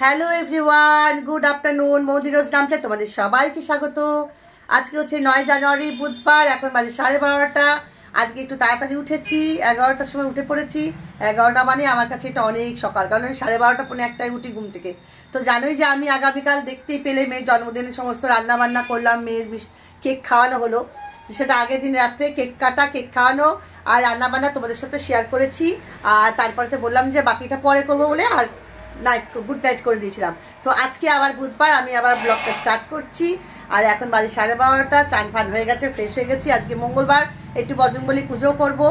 Hello everyone, good afternoon. মৌদিরোজ নামছে তোমাদের সবাইকে স্বাগত। আজকে হচ্ছে 9 জানুয়ারি বুধবার, এখন বাজে 12:30। আজকে একটু তাড়াতাড়ি উঠেছি, 11টার সময় উঠে পড়েছি। 11টা মানে আমার কাছে এটা অনেক সকাল, কারণ আমি 12:30 পৌনে 1টায় উঠি ঘুম থেকে। তো জানোই যে আমি আগামীকাল দেখতেই পেলে মেয়ের জন্মদিনের সমস্ত রান্না বান্না করলাম, মেয়ের কেক খাওয়ানো হলো। সেটা আগের দিন রাত্রে কেক কাটা, কেক খাওয়ানো আর রান্না বান্না তোমাদের সাথে শেয়ার করেছি। আর তারপরে তো বললাম যে বাকিটা পরে করবো বলে আর গুড নাইট করে দিয়েছিলাম। তো আজকে আবার বুধবার, আমি আবার ব্লগটা স্টার্ট করছি। আর এখন বাজে 12:30, চান ফান হয়ে গেছে, ফ্রেশ হয়ে গেছি। আজকে মঙ্গলবার, একটু বজরংবলী পুজো করব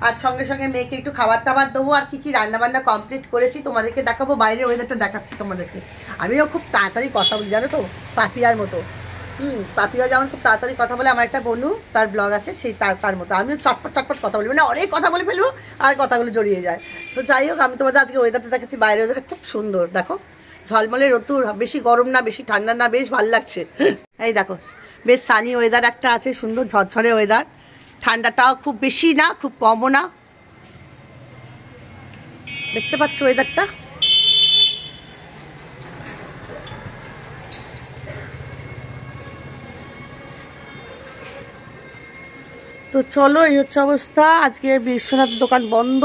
আর সঙ্গে সঙ্গে মেয়েকে একটু খাবার টাবার দেবো। আর কি কি রান্না বান্না কমপ্লিট করেছি তোমাদেরকে দেখাবো, বাইরের ওয়েদারটা দেখাচ্ছি তোমাদেরকে। আমিও খুব তাড়াতাড়ি কথা বলি জানো তো, পাপিয়ার মতো। পাপিয়া যেমন খুব তাড়াতাড়ি কথা বলে, আমার একটা বনু তার ব্লগ আছে, সেই তার মতো আমিও চটপট চটপট কথা বলি, মানে অনেক কথা বলে ফেলবো আর কথাগুলো জড়িয়ে যায়। তো যাই হোক, আমি তোমাদের আজকে ওয়েদারটা দেখাচ্ছি। বাইরের ওয়েদারটা খুব সুন্দর, দেখো ঝলমলে রোদ্দুর, বেশি গরম না বেশি ঠান্ডা না, বেশ ভালো লাগছে। এই দেখো বেশ সানি ওয়েদার একটা আছে, সুন্দর ঝরঝরে ওয়েদার। ঠান্ডাটাও খুব বেশি না, খুব কমও না। দেখতে পাচ্ছ ওয়েদারটা? তো চলো, এই হচ্ছে অবস্থা। আজকে বিশ্বনাথ দোকান বন্ধ।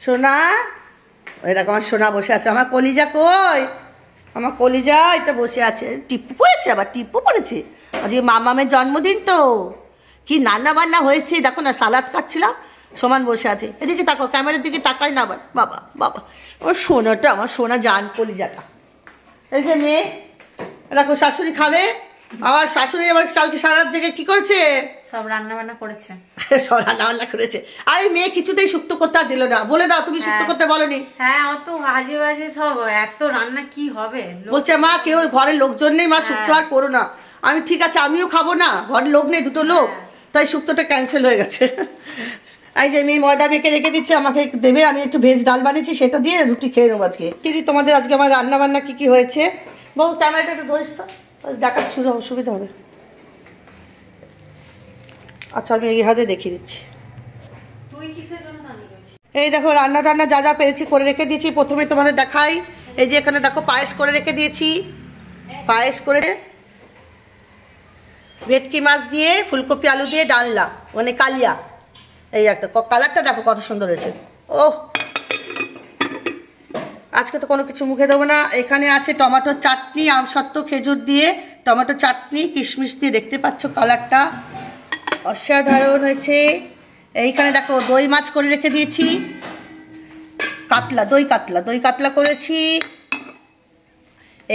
সোনা, ওই দেখো আমার সোনা বসে আছে। আমার কলিজা কই? আমার কলিজা এটা বসে আছে, টিপ্পু পড়েছে, আবার টিপ্পু পড়েছে। আজকে মামামের জন্মদিন তো কি রান্না বান্না হয়েছে দেখো না। সালাদ কাটছিলাম, সমান বসে আছে। এদিকে তাকাও, ক্যামেরার দিকে তাকাই না আবার। বাবা বাবা, আমার সোনাটা, আমার সোনা জান কলিজাটা। এই যে মেয়ে দেখো, শাশুড়ি খাবে। আবার শাশুড়ি আবার কালকে সারা রাত জেগে কি করেছে? সব রান্না বান্না করেছে। সব রান্না বান্না করেছে। আর এই মেয়ে কিছুতেই শুক্তো করতে আর দিল না। বলে দাও, তুমি শুক্তো করতে বলনি? হ্যাঁ, অত বাজে বাজে সব, এত রান্না কি হবে। বলছে মা কেউ ঘরের লোকজন নেই, মা শুক্তো আর করো না। আমি ঠিক আছে, আমিও খাবো না, ঘরের লোক নেই, দুটো লোক, তাই শুক্তোটা ক্যান্সেল হয়ে গেছে। এই যে মেয়ে ময়দা মেখে রেখে দিচ্ছে, আমাকে দেবে। আমি একটু ভেজ ডাল বানিয়েছি, সেটা দিয়ে রুটি খেয়ে নেবো আজকে। দিদি তোমাদের আজকে আমার রান্না বান্না কি কি হয়েছে? বহু ক্যামেরাটা একটু ধরিস তো, দেখাতে শুরু অসুবিধা হবে। আচ্ছা, আমি এই হাতে দেখিয়ে দিচ্ছি। এই দেখো রান্না টান্না যা যা পেরেছি করে রেখে দিয়েছি। প্রথমে তোমাদের দেখাই, এই যে এখানে দেখো পায়েস করে রেখে দিয়েছি। পায়েস করে ভেটকি মাছ দিয়ে, ফুলকপি আলু দিয়ে ডালনা, মানে কালিয়া। এই একটা কালারটা দেখো কত সুন্দর হয়েছে। ওহ, আজকে তো কোনো কিছু মুখে দেবো না। এখানে আছে টমেটোর চাটনি, আমসত্ত্ব খেজুর দিয়ে টমেটো চাটনি, কিশমিশ দিয়ে। দেখতে পাচ্ছ কালারটা অসাধারণ হয়েছে। এইখানে দেখো দই মাছ করে রেখে দিয়েছি, কাতলা, দই কাতলা করেছি।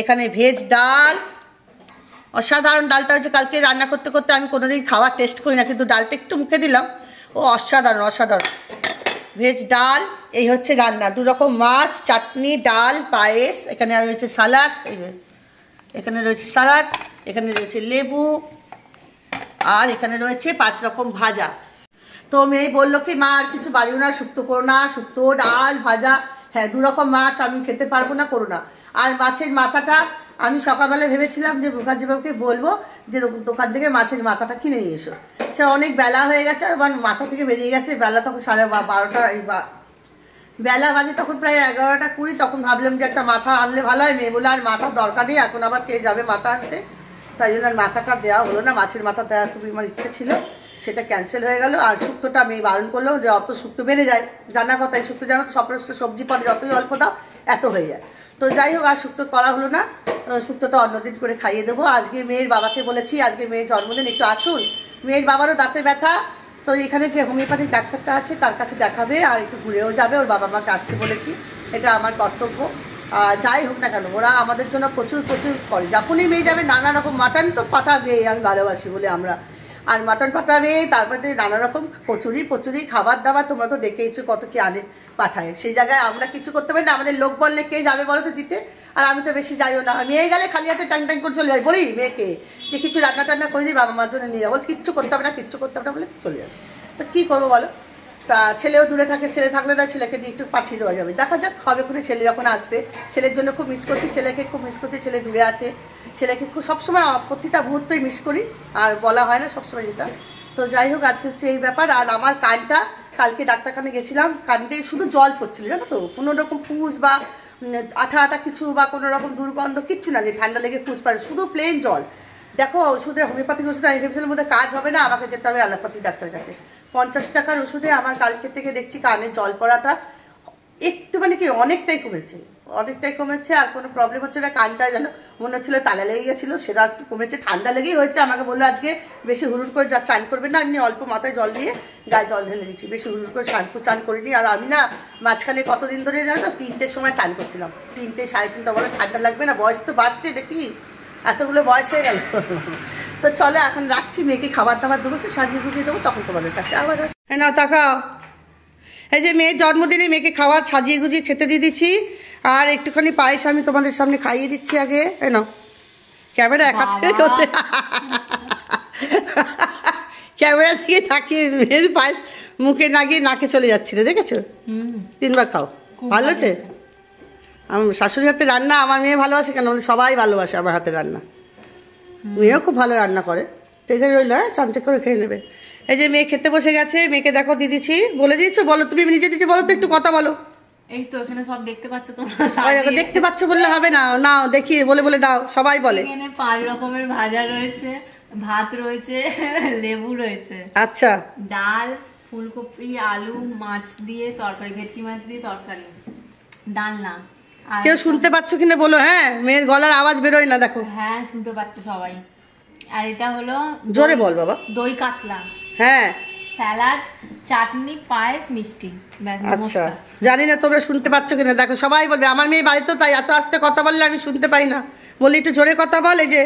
এখানে ভেজ ডাল, অসাধারণ ডালটা হয়েছে। কালকে রান্না করতে করতে আমি কোনোদিন খাওয়ার টেস্ট করি না, কিন্তু ডালটা একটু মুখে দিলাম, ও অসাধারণ অসাধারণ। ভেজ ডাল, এই হচ্ছে রান্না। 2 রকম মাছ, চাটনি, ডাল, পায়েস। এখানে আর রয়েছে সালাদ, এই যে এখানে রয়েছে সালাদ, এখানে রয়েছে লেবু, আর এখানে রয়েছে 5 রকম ভাজা। তো মেয়ে বললো কি মা আর কিছু বাড়িও না, শুক্তো করো না, শুক্তো ডাল ভাজা। হ্যাঁ, 2 রকম মাছ আমি খেতে পারবো না, করো না। আর মাছের মাথাটা আমি সকালবেলা ভেবেছিলাম যে মুখার্জিবাবুকে বলবো যে দোকান থেকে মাছের মাথাটা কিনে নিয়ে এসো। সে অনেক বেলা হয়ে গেছে, আর মাথা থেকে বেরিয়ে গেছে। বেলা তখন 12:30, বেলা বাজে তখন প্রায় 11টা 20। তখন ভাবলাম যে একটা মাথা আনলে ভালো হয়। মেয়ে বলে আর মাথার দরকার নেই, এখন আবার কে যাবে মাথা আনতে। তাই জন্য আর মাথাটা দেওয়া হলো না। মাছের মাথা দেওয়ার খুবই আমার ইচ্ছে ছিল, সেটা ক্যান্সেল হয়ে গেল। আর শুক্তোটা আমি বারণ করলো যে অত শুক্তো বেড়ে যায়, জানা কথা। এই শুক্তো জানো তো, সমস্ত সবজি পরে যতই অল্প দাও এত হয়ে যায়। তো যাই হোক, আর শুক্তো করা হলো না। শুক্তোটা অন্যদিন করে খাইয়ে দেবো। আজকে মেয়ের বাবাকে বলেছি, আজকে মেয়ের জন্মদিন, একটু আসুন। মেয়ের বাবারও দাঁতে ব্যথা, তো এখানে যে হোমিওপ্যাথিক ডাক্তারটা আছে তার কাছে দেখাবে, আর একটু ঘুরেও যাবে। ওর বাবা মাকে আসতে বলেছি, এটা আমার কর্তব্য। যাই হোক না কেন, ওরা আমাদের জন্য প্রচুর প্রচুর করে। যখনই মেয়ে যাবে নানা রকম মাটন তো পাঠাবে, আমি ভালোবাসি বলে আমরা। আর মাটন পাঠাবে, তারপরে নানা রকম কচুরি খাবার দাবার, তোমরা তো দেখেইছো কত কি আনে পাঠায়। সেই জায়গায় আমরা কিছু করতে পারি না। আমাদের লোক বললে কে যাবে বলো তো দিতে? আর আমি তো বেশি যাইও না। মেয়ে গেলে খালি হাতে টাং টাং করে চলে যাই। বলি মেয়েকে যে কিছু রান্না টান্না করে দিই, বাবা মার জন্য নিয়ে যাবো। কিচ্ছু করতে হবে না, কিচ্ছু করতে হবে না বলে চলে যাবে। তো কী করবো বলো? তা ছেলেও দূরে থাকে, ছেলে থাকলে না ছেলেকে দিয়ে একটু পাঠিয়ে দেওয়া যাবে। দেখা যাক হবে কোনো। ছেলে যখন আসবে, ছেলের জন্য খুব মিস করছি, ছেলেকে খুব মিস করছি। ছেলে দূরে আছে, ছেলেকে খুব সবসময় প্রতিটা মুহূর্তেই মিস করি, আর বলা হয় না সবসময় যেটা। তো যাই হোক, আজকে হচ্ছে এই ব্যাপার। আর আমার কানটা কালকে ডাক্তারখানে গেছিলাম, কানতে শুধু জল পড়ছিল জানো তো, কোনো রকম পুষ বা আঠা আঠা কিছু বা কোনো রকম দুর্গন্ধ কিচ্ছু না যে ঠান্ডা লেগে পুষ পারে, শুধু প্লেন জল। দেখো ওষুধে হোমিওপ্যাথিক ওষুধে আমি ভেবেছিলাম মধ্যে কাজ হবে না, আমাকে যেতে হবে অ্যালোপ্যাথিক ডাক্তারের কাছে। 50 টাকার ওষুধে আমার কালকে থেকে দেখছি কানে জল পড়াটা একটু মানে কি অনেকটাই কমেছে, অনেকটাই কমেছে। আর কোনো প্রবলেম হচ্ছে না, কানটা যেন মনে হচ্ছিলো তালা লেগে গেছিলো, সেটা একটু কমেছে। ঠান্ডা লেগেই হয়েছে। আমাকে বললো আজকে বেশি হুড়ুড় করে যা চান করবে না, এমনি অল্প মাথায় জল দিয়ে গায়ে জল ঢেলে দিচ্ছি, বেশি হুড়ুড় করে চান করিনি। আর আমি না মাঝখানে কতদিন ধরে জানো তো 3টের সময় চান করছিলাম, 3টে 3:30 বলে ঠান্ডা লাগবে না, বয়স তো বাড়ছে, এটা কি এতগুলো বয়স হয়ে গেল। তো চলো এখন রাখছি, মেয়েকে খাবার দাবার দেবো, একটু সাজিয়ে গুজিয়ে দেবো, তখন তোমাদের কাছে আবার হ্যাঁ না তাকাও। এই যে মেয়ের জন্মদিনে মেয়েকে খাওয়া সাজিয়ে গুজিয়ে খেতে দিয়ে দিচ্ছি, আর একটুখানি পায়েস আমি তোমাদের সামনে খাইয়ে দিচ্ছি আগে। না ক্যামেরা এক হাত থেকে করতে, ক্যামেরা থেকে তাকিয়ে মেয়ের পায়েস মুখে না গিয়ে নাকে চলে যাচ্ছিল, দেখেছো? 3বার খাও, ভালো আছে। আমার শাশুড়ি হাতে রান্না আমার মেয়ে ভালোবাসে কেন, সবাই ভালোবাসে আমার হাতে রান্না। মেয়েও খুব ভালো রান্না করে, তো এখানে রইল, হ্যাঁ চামচে করে খেয়ে নেবে। এই যে মেয়ে খেতে বসে গেছে, মেয়েকে দেখো দিয়ে দিচ্ছি, বলে দিয়েছো, বলো তুমি নিজে দিচ্ছি, বলো তো একটু কথা বলো। এই তো এখানে সব দেখতে পাচ্ছ তোমরা, দেখতে পাচ্ছ বললে হবে না, নাও দেখি বলে বলে দাও, সবাই বলে। এখানে 5 রকমের ভাজা রয়েছে, ভাত রয়েছে, লেবু রয়েছে, আচ্ছা, ডাল, ফুলকপি, আলু, মাছ দিয়ে তরকারি, ভেটকি মাছ দিয়ে তরকারি, ডালনা। আর কেউ শুনতে পাচ্ছ কিনা বলো, হ্যাঁ মেয়ের গলার আওয়াজ বেরোয় না দেখো। হ্যাঁ শুনতে পাচ্ছ সবাই। আর এটা হলো জোরে বল বাবা। দই কাতলা, হ্যাঁ, স্যালাড, চাটনি, পায়েস, মিষ্টি। আচ্ছা জানি না তোমরা শুনতে পাচ্ছ কিনা, দেখো সবাই বলবে। আমার মেয়ে বাড়িতেও তাই, এত আস্তে কথা বললে আমি শুনতে পাই না, বলি একটু জোরে কথা বল। এই যে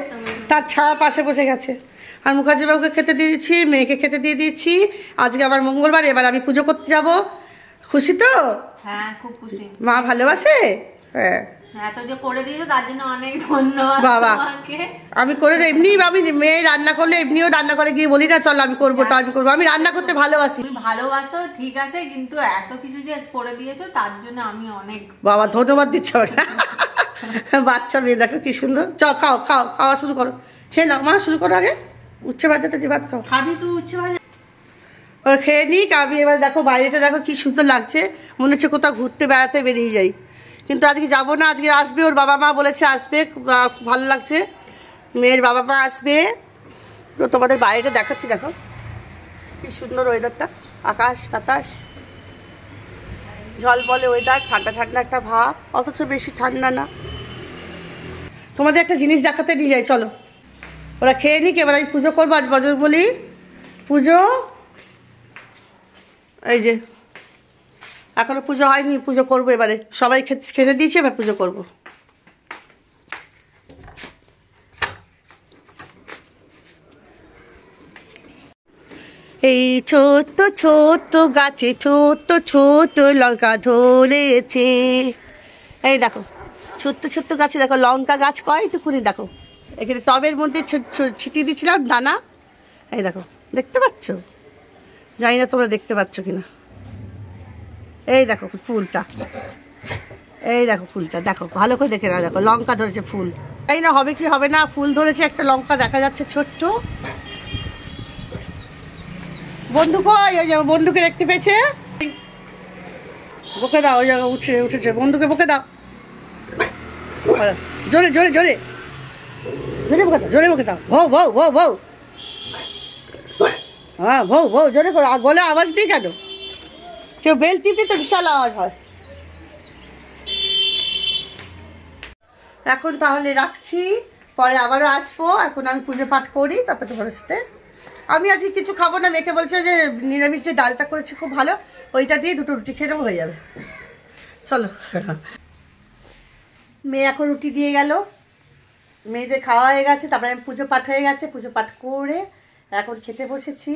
তার ছায়া পাশে বসে গেছে। আর মুখার্জি বাবুকে খেতে দিয়ে দিচ্ছি, মেয়েকে খেতে দিয়ে দিচ্ছি। আজকে আবার মঙ্গলবার, এবার আমি পুজো করতে যাব। খুশি তো? হ্যাঁ খুব খুশি। মা ভালোবাসে? হ্যাঁ, এত যে করে দিয়েছো তার জন্য অনেক ধন্যবাদ বাবা। তোমাকে। আমি করে দেই, এমনি আমি মেয়ে রান্না করলে এমনিও রান্না করে গিয়ে বলি না চল আমি করবো, তা আমি করবো। আমি রান্না করতে ভালোবাসি। তুমি ভালোবাসো ঠিক আছে, কিন্তু এত কিছু যে করে দিয়েছো তার জন্য আমি অনেক বাবা ধন্যবাদ দিচ্ছ। বাচ্চা মেয়ে দেখো কি সুন্দর। চ খাও খাও, খাওয়া শুরু করো, খেয়ে নাও মা, শুরু করো আগে উচ্ছে ভাজাটা দিয়ে ভাত খাও। খাবি তুই উচ্ছে ভাজা? ওরা খেয়ে নিক। আমি এবার দেখো বাইরেটা দেখো কি সুন্দর লাগছে, মনে হচ্ছে কোথাও ঘুরতে বেড়াতে বেরিয়ে যাই, কিন্তু আজকে যাবো না। আজকে আসবে ওর বাবা মা, বলেছে আসবে, খুব ভালো লাগছে, মেয়ের বাবা মা আসবে। তো তোমাদের বাইরেটা দেখাচ্ছি, দেখো কি সুন্দর ওয়েদারটা, আকাশ বাতাস জল বলে ওয়েদার, ঠান্ডা ঠান্ডা একটা ভাব, অথচ বেশি ঠান্ডা না। তোমাদের একটা জিনিস দেখাতে নিয়ে যাই, চলো। ওরা খেয়ে নিক, এবার আমি পুজো করবো। আজ বজরবলি পুজো, এই যে এখনো পুজো হয়নি, পুজো করবো এবারে। সবাই খেতে দিয়েছি, এবার পুজো করবো। এই ছোট্ট ছোট্ট গাছে ছোট্ট ছোট্ট লঙ্কা ধরেছে। এই দেখো ছোট্ট ছোট্ট গাছে দেখো লঙ্কা গাছ কয়টুকুনি, দেখো এখানে টবের মধ্যে ছিটিয়ে দিয়েছিলাম দানা। এই দেখো দেখতে পাচ্ছ, জানি না তোমরা দেখতে পাচ্ছ কিনা। এই দেখো ফুলটা, এই দেখো ফুলটা, দেখো ভালো করে দেখে না, দেখো লঙ্কা ধরেছে ফুল। তাই না হবে কি হবে না, ফুল ধরেছে, একটা লঙ্কা দেখা যাচ্ছে ছোট্ট। বন্ধু কই? ওই যে বন্ধুকে দেখতে পেয়েছে, বকে দাও। ওই জায়গায় উঠেছে, বন্ধুকে বকে দাও, জোরে জোরে জোরে জোরে বকে দাও, জোরে বকে দাও। ভৌ ভৌ ভৌ ভৌ, হ্যাঁ ভৌ ভৌ জোরে করে, গলে আওয়াজ দিই কেন? কেউ বেল টিপে তো বিশাল আওয়াজ হয়। এখন তাহলে রাখছি, পরে আবারও আসবো। এখন আমি পুজো পাঠ করি, তারপরে তোমার সাথে। আমি আজকে কিছু খাবো না, মেয়েকে বলছে যে নিরামিষ যে ডালটা করেছে খুব ভালো, ওইটা দিয়ে 2টো রুটি খেয়ে নেবো, হয়ে যাবে। চলো। মেয়ে এখন রুটি দিয়ে গেল, মেয়েদের খাওয়া হয়ে গেছে, তারপরে আমি পুজো পাঠ হয়ে গেছে, পুজো পাঠ করে এখন খেতে বসেছি।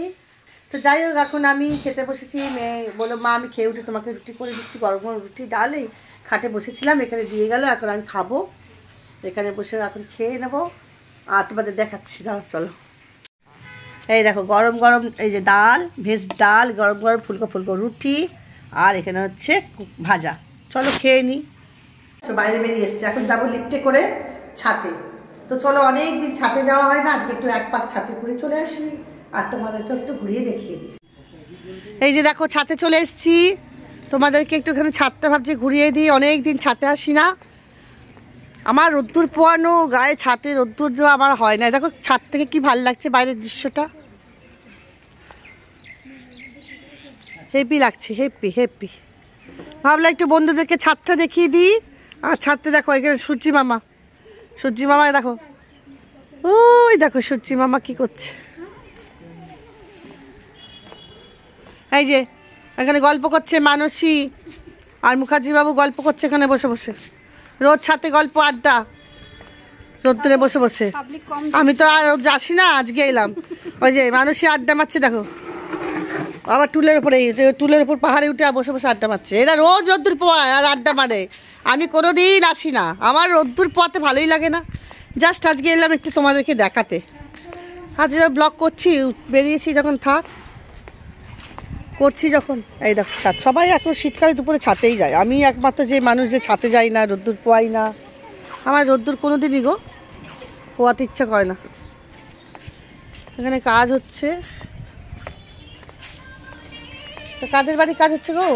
তো যাই হোক এখন আমি খেতে বসেছি। মেয়ে বলো মা আমি খেয়ে উঠে তোমাকে রুটি করে দিচ্ছি, গরম গরম রুটি ডাল। এই খাটে বসেছিলাম, এখানে দিয়ে গেল, এখন আমি খাবো, এখানে বসে এখন খেয়ে নেবো। আর তোমাদের দেখাচ্ছি, দাও চলো। এই দেখো গরম গরম এই যে ডাল, ভেজ ডাল, গরম গরম ফুলকো ফুলকো রুটি, আর এখানে হচ্ছে ভাজা। চলো খেয়ে নিই। বাইরে বেরিয়ে এসছে, এখন যাবো লিফটে করে ছাদে। তো চলো, অনেক দিন ছাদে যাওয়া হয় না, আজকে একটু এক পাক ছাদে ঘুরে চলে আসি, আর তোমাদেরকে একটু ঘুরিয়ে দেখিয়ে দিই। এই যে দেখো ছাদে চলে এসেছি, তোমাদেরকে একটুখানি ছাদটা ভাবছি ঘুরিয়ে দিই, অনেক দিন ছাদে আসি না। আমার রোদ্দুর পোয়ানো গায়ে ছাদে রোদ্দুর দেওয়া আমার হয় না। দেখো ছাদ থেকে কি ভালো লাগছে বাইরের দৃশ্যটা, হেপি লাগছে, হেপি হেপি। ভাবলাম একটু বন্ধুদেরকে ছাদটা দেখিয়ে দিই। আর ছাদতে দেখো এখানে সূর্যি মামা, সূর্যি মামা দেখো, ওই দেখো সূর্যি মামা কি করছে। এই যে এখানে গল্প করছে মানসী আর মুখার্জি বাবু, গল্প করছে এখানে বসে বসে, রোজ ছাদে গল্প আড্ডা রোদ্দুরে বসে বসে। আমি তো আর রোজ আসি না, আজকে এলাম। ওই যে মানসী আড্ডা মারছে দেখো, আবার টুলের উপরে, টুলের উপর পাহাড়ে উঠে বসে বসে আড্ডা মারছে। এরা রোজ রোদ্দুর পোয়ায় আর আড্ডা মারে, আমি কোনোদিন আসি না, আমার রোদ্দুর পোয়াতে ভালোই লাগে না। জাস্ট আজকে এলাম একটু তোমাদেরকে দেখাতে। আজকে ব্লগ করছি, বেরিয়েছি যখন থাক করছি যখন। এই দেখো ছাদ, সবাই এখন শীতকালে দুপুরে ছাতেই যায়, আমি একমাত্র যে মানুষ যে ছাতে যাই না, রোদ্দুর পোয়াই না। আমার রোদ্দুর কোনো দিনই গো পোয়াতে ইচ্ছা করে না। এখানে কাজ হচ্ছে, তো কাদের বাড়ি কাজ হচ্ছে গো?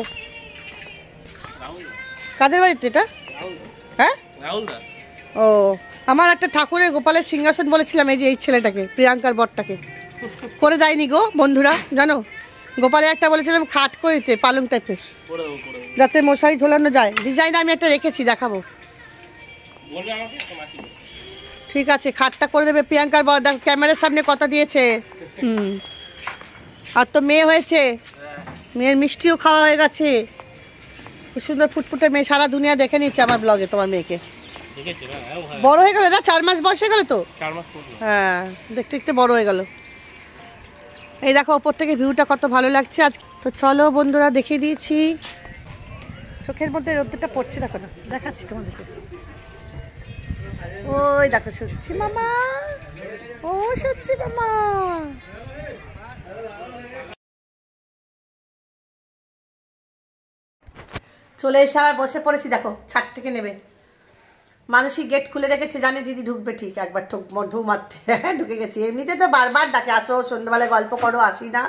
কাদের বাড়িতে এটা? হ্যাঁ ও, আমার একটা ঠাকুরের গোপালের সিংহাসন বলেছিলাম, এই যে এই ছেলেটাকে, প্রিয়াঙ্কার বরটাকে করে দেয়নি গো বন্ধুরা, জানো? গোপালে একটা বলেছিলাম খাট করে দিতে, পালং টাইপের, যাতে মশারি ঝোলানো যায়। ডিজাইন আমি একটা রেখেছি, দেখাবো। ঠিক আছে, খাটটা করে দেবে প্রিয়াঙ্কার বর, দেখ ক্যামেরার সামনে কথা দিয়েছে। আর তো মেয়ে হয়েছে, মেয়ের মিষ্টিও খাওয়া হয়ে গেছে, খুব সুন্দর ফুটফুটে মেয়ে, সারা দুনিয়া দেখে নিচ্ছে আমার ব্লগে তোমার মেয়েকে। বড় হয়ে গেল না, 4 মাস বয়স হয়ে গেল তো। হ্যাঁ, দেখতে দেখতে বড় হয়ে গেল। এই দেখো ওপর থেকে ভিউটা কত ভালো লাগছে আজ। তো চলো বন্ধুরা, দেখিয়ে দিয়েছি, চোখের মধ্যে রোদ্দুরটা পড়ছে, দেখো না, দেখাচ্ছি তোমাদেরকে। ওই দেখো সূর্যি মামা, ও সূর্যি মামা। চলে এসে আবার বসে পড়েছি, দেখো ছাদ থেকে নেবে। মানুষই গেট খুলে রেখেছে, জানে দিদি ঢুকবে ঠিক, একবার ঢু মারতে ঢুকে গেছি। এমনিতে তো বারবার ডাকে, আসো সন্ধ্যাবেলায় গল্প করো, আসি না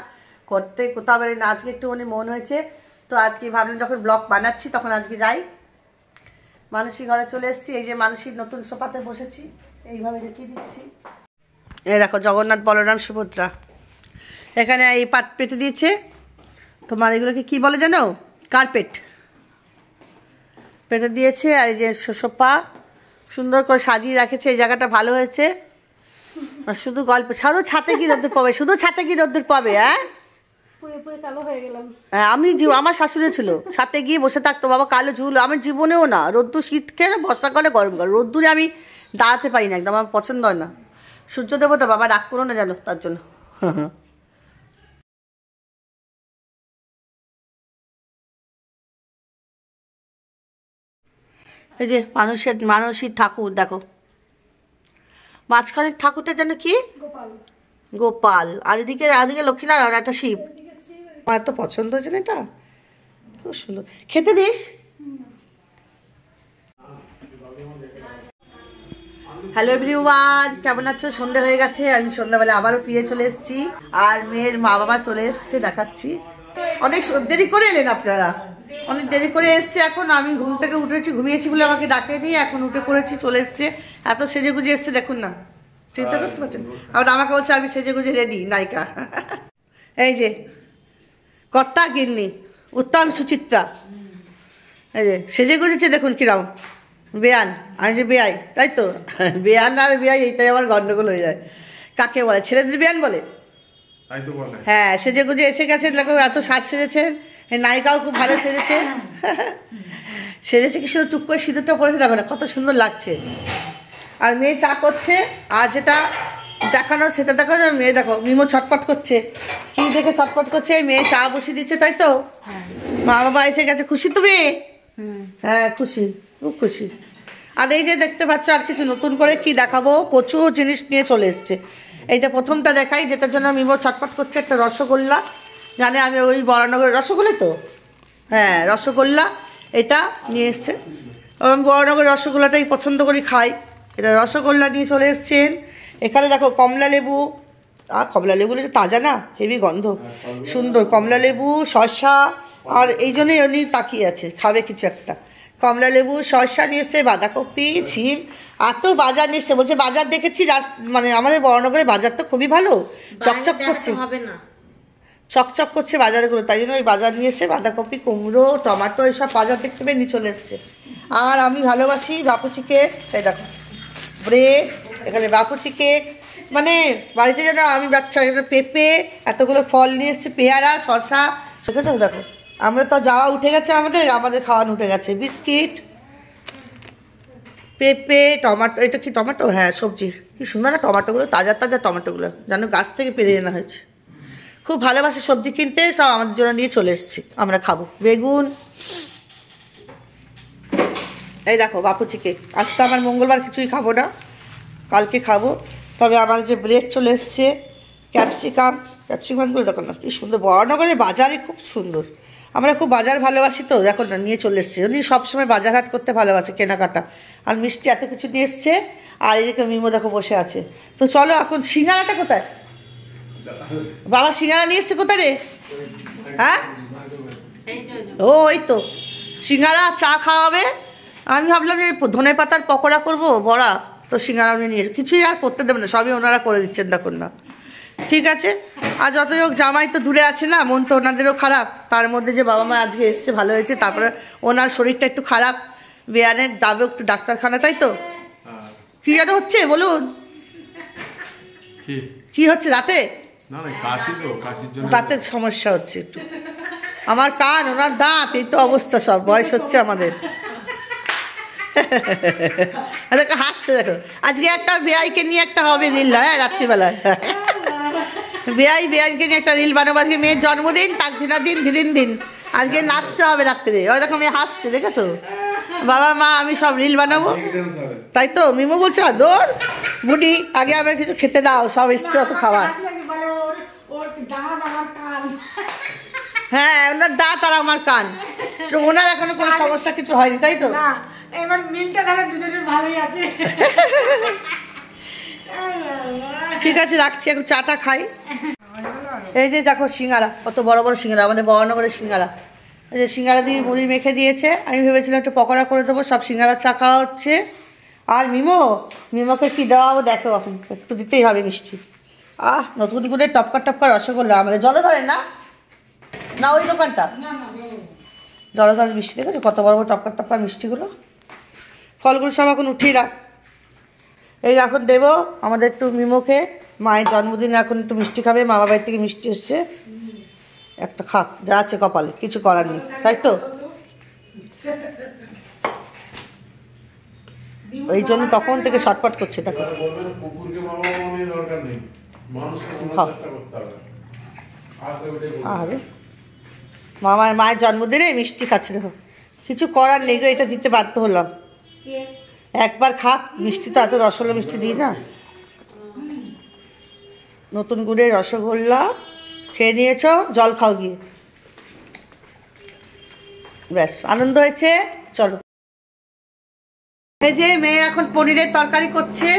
করতে, কোথাও বেরোই না। আজকে একটুখানি মন হয়েছে, তো আজকে ভাবলাম যখন ব্লগ বানাচ্ছি তখন আজকে যাই। মানুষই ঘরে চলে এসেছি, এই যে মানুষই নতুন সোফাতে বসেছি, এইভাবে দেখিয়ে দিচ্ছি। এই দেখো জগন্নাথ বলরাম সুভদ্রা, এখানে এই পাট পেতে দিয়েছে তোমার, এগুলোকে কি বলে জানো? কার্পেট পেতে দিয়েছে। আর এই যে সোফা সুন্দর করে সাজিয়ে রাখেছে, এই জায়গাটা ভালো হয়েছে। আর শুধু গল্প, শুধু ছাতে কি রোদ্দুর পাবে, শুধু ছাতে কি রোদ্দুর পাবে। হ্যাঁ, আমি আমার শাশুড়ি ছিল, ছাতে গিয়ে বসে থাকতো, বাবা কালো ঝুল। আমার জীবনেও না, রোদ্দুর শীতকালে, বর্ষাকালে, গরমকালে, রোদ্দুরে আমি দাঁড়াতে পারি না, একদম আমার পছন্দ হয় না। সূর্য দেবতা বাবা রাগ করো না জানো তার জন্য। এই যে মানুষের ঠাকুর দেখো, মাঝখানের ঠাকুরটা যেন কি? গোপাল। আর এদিকে লক্ষ্মীনারায়ণ, একটা শিব। আমার এত পছন্দ হয়েছে না এটা, খুব সুন্দর। খেতে দিস। হ্যালো এভরিওয়ান, কেমন আছো? সন্ধ্যা হয়ে গেছে, আমি সন্ধ্যাবেলা আবারও ফিরে চলে এসেছি, আর মেয়ের মা বাবা চলে এসছে, দেখাচ্ছি। অনেক দেরি করে এলেন আপনারা, অনেক দেরি করে এসছে। এখন আমি ঘুম থেকে উঠেছি, ঘুমিয়েছি বলে আমাকে ডাকেনি, এখন উঠে পড়েছি, চলে এসছে। এত সেজে গুজে এসছে দেখুন না, চিন্তা করতে পারছেন? আবার আমাকে বলছে আমি সেজে গুজে রেডি নায়িকা। এই যে কর্তা গিন্নি, উত্তম সুচিত্রা, এই যে সেজে গুজেছে দেখুন কিরম। বেয়ান, আমি যে বেয়াই, তাই তো? বেয়ান আর বেয়াই এইটাই আমার গন্ডগোল হয়ে যায়। কাকে বলে? ছেলেদের বেয়ান বলে। হ্যাঁ, সেজে গুজে এসে গেছে, দেখো এত সাজ সেজেছেন। এই নায়িকাও খুব ভালো সেজেছে, সেজেছে কি শুধু টুক করে সিঁদুরটা পড়েছে, দেখো না কত সুন্দর লাগছে। আর মেয়ে চা করছে, আর যেটা দেখানো সেটা দেখো, মেয়ে দেখো মিমো ছটপট করছে, কি দেখে ছটপট করছে? মেয়ে চা বসিয়ে দিচ্ছে, তাই তো? মা বাবা এসে গেছে, খুশি তুমি? হ্যাঁ খুশি, খুব খুশি। আর এই যে দেখতে পাচ্ছ, আর কিছু নতুন করে কি দেখাবো, প্রচুর জিনিস নিয়ে চলে এসছে। এইটা প্রথমটা দেখাই, যেটার জন্য মিমো ছটপট করছে, একটা রসগোল্লা। জানে আমি ওই বরানগরের রসগোল্লা তো, হ্যাঁ রসগোল্লা এটা নিয়ে এসছে। আমি বরানগরের রসগোল্লাটাই পছন্দ করি, খাই। এটা রসগোল্লা নিয়ে চলে এসছেন। এখানে দেখো কমলা লেবু, আর কমলা লেবুগুলো যে তাজা না, হেভি গন্ধ, সুন্দর। কমলা লেবু, শসা, আর এই জন্যই উনি তাকিয়ে আছে খাবে কিছু একটা। কমলা লেবু, শসা নিয়ে এসছে, বাঁধাকপি, ছিম, এত বাজার নিয়ে এসছে। বলছে বাজার দেখেছি মানে আমাদের বড়নগরে বাজার তো খুবই ভালো, চকচক করছে, হবে না, চকচক করছে বাজারগুলো, তাই জন্য ওই বাজার নিয়ে এসে বাঁধাকপি, কুমড়ো, টমেটো এসব বাজার দেখতে পেয়ে নিয়ে চলে এসছে। আর আমি ভালোবাসি বাপুচি কেক, এই দেখো ব্রেড, এখানে বাপুচি কেক, মানে বাড়িতে যেন আমি বাচ্চা পেঁপে, এতগুলো ফল নিয়ে এসছে, পেয়ারা, শসা, দেখেছো দেখো। আমরা তো যাওয়া উঠে গেছে, আমাদের খাওয়ানো উঠে গেছে। বিস্কিট, পেঁপে, টমেটো, এটা কি টমেটো? হ্যাঁ সবজি, কি সুন্দর না টমেটোগুলো, তাজা তাজা টমেটোগুলো, যেন গাছ থেকে পেরে আনা হয়েছে। খুব ভালোবাসে সবজি কিনতে, সব আমাদের জন্য নিয়ে চলে এসেছি, আমরা খাবো। বেগুন, এই দেখো বাপুচি কেক। আজ তো আমার মঙ্গলবার, কিছুই খাবো না, কালকে খাবো। তবে আমার যে ব্রেড চলে এসছে, ক্যাপসিকামগুলো দেখো না কি সুন্দর। বড়নগরের বাজারই খুব সুন্দর, আমরা খুব বাজার ভালোবাসি তো, দেখো না নিয়ে চলে এসছে। উনি সবসময় বাজার হাট করতে ভালোবাসে, কেনাকাটা। আর মিষ্টি এত কিছু নিয়ে এসছে। আর এদিকে মিমো দেখো বসে আছে। তো চলো এখন সিঙ্গারাটা কোথায়? বাবা সিঙ্গারা নিয়ে এসছে কোথায় রে? হ্যাঁ ও এই তো সিঙ্গারা, চা খাওয়াবে। আমি ভাবলাম যে ধনে পাতার পকোড়া করবো, বড়া, তো সিঙ্গারা উনি নিয়ে কিছুই আর করতে দেবেন না, সবই ওনারা করে দিচ্ছেন, দেখুন না। ঠিক আছে, আর যতই হোক জামাই তো দূরে আছে না, মন তো ওনাদেরও খারাপ। তার মধ্যে যে বাবা মা আজকে এসছে ভালো হয়েছে, তারপরে ওনার শরীরটা একটু খারাপ, বেয়ানের যাবে একটু ডাক্তারখানা, তাই তো? কি যেন হচ্ছে বলুন, কি হচ্ছে রাতে? দাঁতের সমস্যা হচ্ছে একটু, আমার কান, ওনার দাঁত, এই তো অবস্থা, সব বয়স হচ্ছে আমাদের। দেখো হাসছে, দেখো আজকে একটা বেআইকে নিয়ে একটা হবে রিল, হ্যাঁ রাত্রিবেলায় বেআইকে নিয়ে একটা রিল বানাবো। আজকে মেয়ের জন্মদিন, তার দিন দিন আজকে নাচতে হবে রাত্রে। ওই দেখো মেয়ে হাসছে, দেখেছো? বাবা মা আমি সব রিল বানাবো, তাই তো? মিমো বলছে দৌড় বুড়ি, আগে আমার কিছু খেতে দাও, সব এসছে অত খাবার। হ্যাঁ ওনার দাঁত আর আমার কান, ওনার এখনো কোনো সমস্যা কিছু হয়নি, তাই তো? এবার মিলটা তাহলে দুজনের ভালোই আছে। ঠিক আছে রাখছি, এখন চাটা খাই। এই যে দেখো সিঙ্গারা, কত বড় বড় সিঙ্গারা, আমাদের বড়নগরের সিঙ্গারা। এই যে সিঙ্গারা দিয়ে মুড়ি মেখে দিয়েছে, আমি ভেবেছিলাম একটু পকোড়া করে দেবো। সব সিঙ্গারা চা খাওয়া হচ্ছে। আর মিমোকে কি দেওয়া হবে দেখো, এখন একটু দিতেই হবে মিষ্টি। নতুন করে টপকা রসগোল্লা, আমাদের জলধরের না, না ওই দোকানটা জলধরের মিষ্টি, দেখেছো কত বড় বড় টপকা মিষ্টিগুলো। ফলগুলো সব এখন উঠিয়ে রাখ, এই এখন দেবো আমাদের একটু মিমোকে। মায়ের জন্মদিনে এখন একটু মিষ্টি খাবে, মা বাবার থেকে মিষ্টি এসছে, একটা খাক, যা আছে কপালে, কিছু করার নেই, তাই তো? ওই জন্য তখন থেকে শটপট করছে, দেখো আরে মায়ের জন্মদিনে মিষ্টি খাচ্ছে, দেখো কিছু করার নেই গো, এটা দিতে বাধ্য হলাম। একবার খাক মিষ্টি, তো এত রসগোল্লা মিষ্টি দিই না। নতুন গুড়ের রসগোল্লা খেয়ে নিয়েছো, জল খাও গিয়ে, ব্যাস আনন্দ হয়েছে। চলো, এই যে মেয়ে এখন পনিরের তরকারি করছে।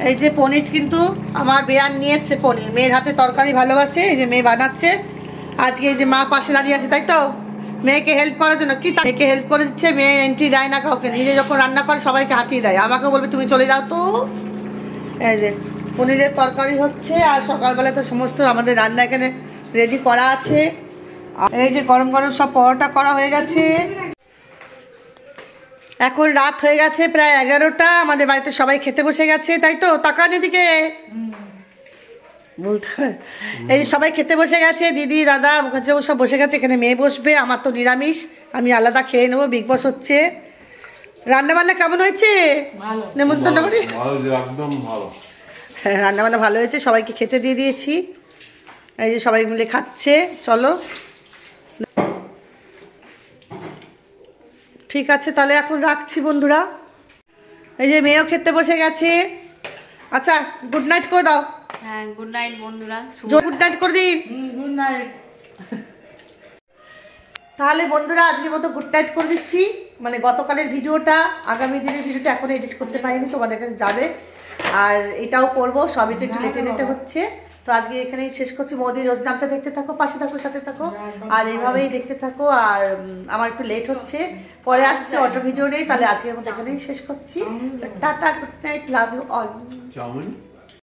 এই যে পনির কিন্তু আমার বেয়ান নিয়ে এসছে পনির, মেয়ের হাতে তরকারি ভালোবাসে, এই যে মেয়ে বানাচ্ছে আজকে। এই যে মা পাশে দাঁড়িয়ে আছে, তাই তো? মেয়েকে হেল্প করার জন্য, কি মেয়েকে হেল্প করে দিচ্ছে। মেয়ে এন্ট্রি দেয় না কাউকে, নিজে যখন রান্না করে সবাইকে হাতিয়ে দেয়, আমাকে বলবে তুমি চলে যাও তো। এই যে পনিরের তরকারি হচ্ছে, আর সকালবেলা তো সমস্ত আমাদের রান্না এখানে রেডি করা আছে। আর এই যে গরম গরম সব পরোটা করা হয়ে গেছে। এখন রাত হয়ে গেছে প্রায় 11টা, আমাদের বাড়িতে সবাই খেতে বসে গেছে, তাই তো? তাকান এদিকে বলতে হয়। এই যে সবাই খেতে বসে গেছে, দিদি দাদা মুখার্জিবাবু সব বসে গেছে, এখানে মেয়ে বসবে, আমার তো নিরামিষ, আমি আলাদা খেয়ে নেবো। বিগ বস হচ্ছে, রান্নাবান্না কেমন হয়েছে? নেমন্তন্ন বাড়ি হ্যাঁ রান্নাবান্না ভালো হয়েছে, সবাইকে খেতে দিয়ে দিয়েছি। এই যে সবাই মিলে খাচ্ছে, চলো ঠিক আছে তাহলে এখন রাখছি বন্ধুরা। এই যে মেয়েও খেতে বসে গেছে। আচ্ছা গুড নাইট করে দাও। হ্যাঁ গুড নাইট বন্ধুরা, গুড নাইট করে দিন। Good night. তাহলে বন্ধুরা আজকের মতো গুড নাইট করে দিচ্ছি। মানে গতকালের ভিডিওটা, আগামী দিনের ভিডিওটা এখন এডিট করতে পারিনি, তোমাদের কাছে যাবে। আর এটাও করবো, সবই তো একটু লেটে লেটে হচ্ছে। তো আজকে এখানেই শেষ করছি। মোদি রোজ নামটা দেখতে থাকো, পাশে থাকো, সাথে থাকো, আর এইভাবেই দেখতে থাকো। আর আমার একটু লেট হচ্ছে, পরে আসছে অটো ভিডিও নেই, তাহলে আজকের মতো এখানেই শেষ করছি। Tata, good night, love you all.